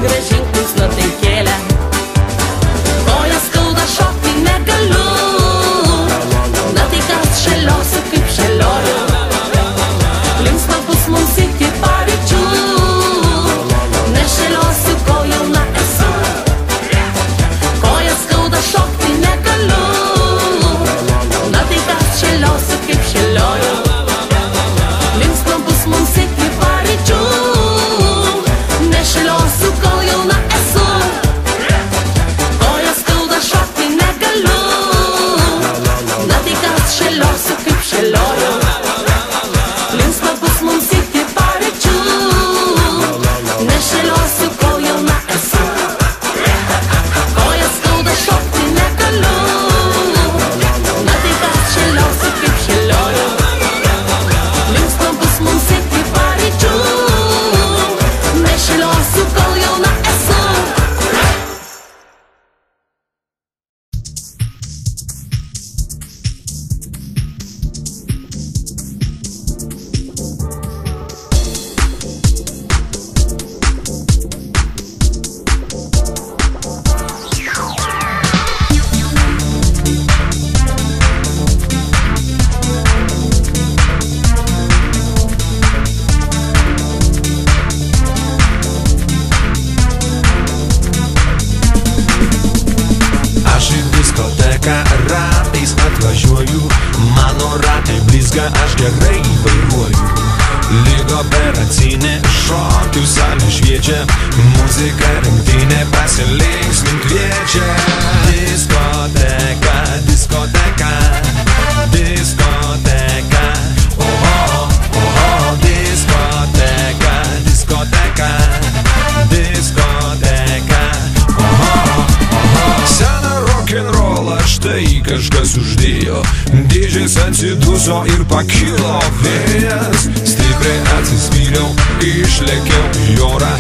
grąžink jūs nuotaikėlę. Kojas skauda, šokti negaliu. Na tai kas šėliosiu kaip šėlioju. Linksma bus mums iki paryčių. Nešėliosiu, kol jauna esu. Kojas skauda, šokti negaliu. Na tai kas šėliosiu kaip šėlioju. Linksma bus mums iki paryčių. Nešėliosiu, kol jauna esu. Kojas skauda, šokti negaliu. Na tai kas šėliosiu kaip šėlioju. Linksma bus mums iki paryčių. Nešėliosiu, kol jauna esu. Kojas skauda, šokti negaliu. Na tai kas šėliosiu kaip šėlioju. Linksma bus mums iki paryčių. Nešėliosiu, kol jauna esu. Aš į diskoteką ratais atvažiuoju, mano ratai blizga, aš gerai vairuoju. Lyg operacinė, šokių salė šviečia, muzika rinktinė pasilinksmint kviečia. Diskoteka, diskoteka, diskoteka, oho, oho, diskoteka, diskoteka, diskoteka, oho, oho. Seną rock'n'rollą štai kažkas uždėjo, dėžės atsiduso ir pakilo vėjas. Stipriai atsispyriau, išlėkiau į orą,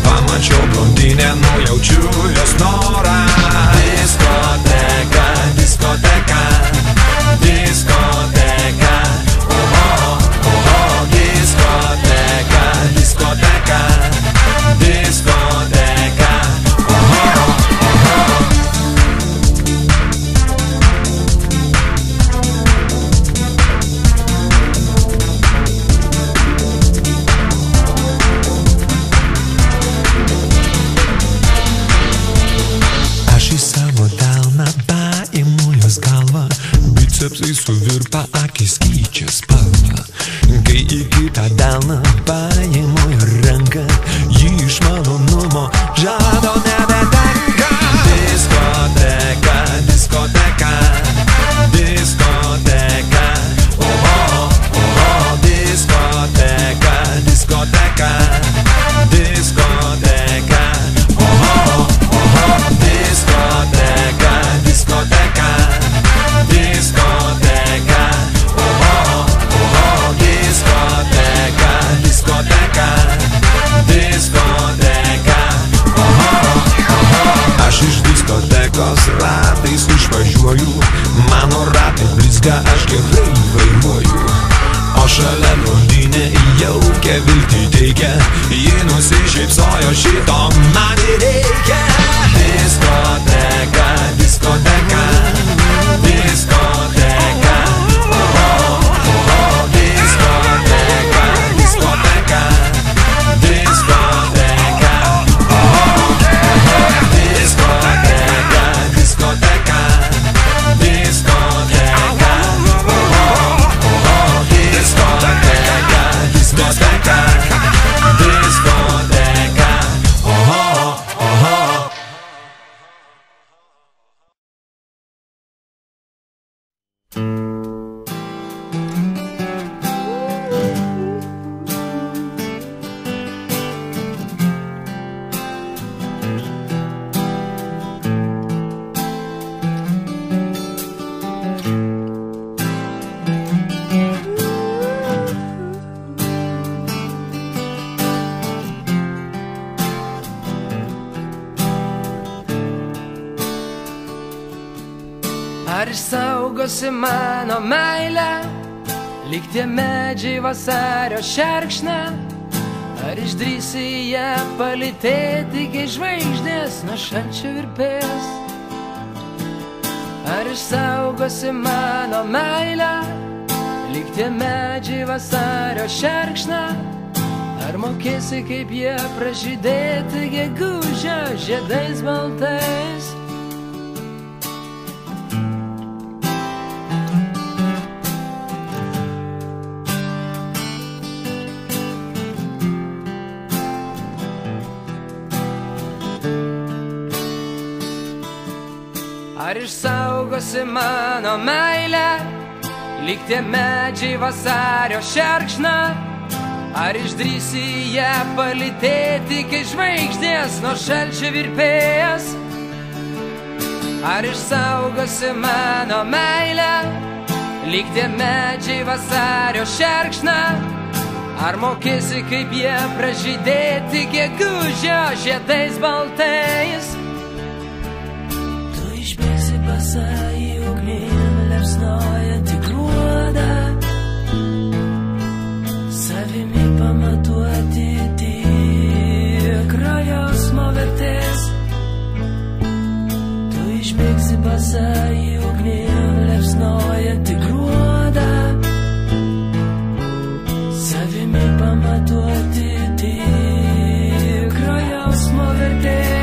pamačiau blondinę, nujaučiu jos norą. Diskoteka, diskoteka, diskoteka, oho, oho, diskoteka, diskoteka, diskoteka, oho, oho. Aš į savo delną paimu jos galvą, bicepsai suvirpa, akis keičia spalvą. Kai į kitą delną paimu jo ranką, ji iš malonumo žado nebetenka. Diskoteka, diskoteka, diskoteka, oho, oho, diskoteka, diskoteka, diskoteka, oho, oho, diskoteka, diskoteka, diskoteka, oho, oho, diskoteka, diskoteka, diskoteka, oho, oho. Aš iš diskotekos ratais išvažiuoju, mano ratai blizga, aš gerai vairuoju. O šalia blondinė jaukia viltį teikia, ji nusišypsojo, šito man ir reikia. Diskoteka, diskoteka, diskoteka, oho, oho, diskoteka, diskoteka, diskoteka, oho, oho, diskoteka, diskoteka, diskoteka, oho, oho, diskoteka, diskoteka, diskoteka, oho, oho. Ar išsaugosi mano meilę, lyg tie medžiai vasario šerkšną? Ar išdrįsi ją palytėti, kai žvaigždės nuo šalčio virpės? Ar išsaugosi mano meilę, lyg tie medžiai vasario šerkšną? Ar mokėsi, kaip jie pražydėti gegužę žiedais baltais? Ar išsaugosi mano meilę, lyg tie medžiai vasario šerkšną? Ar išdrįsi ją palytėti, kai žvaigždės nuo šalčio virpės? Ar išsaugosi mano meilę, lyg tie medžiai vasario šerkšną? Ar mokėsi, kaip jie pražydėti gegužę žiedais baltais? Išbėgsi basa į ugnį, liepsnojantį gruodą, savimi pamatuoti tikrą jausmo vertės. Tu išbėgsi basa į ugnį, liepsnojantį gruodą, savimi pamatuoti tikrą jausmo vertės.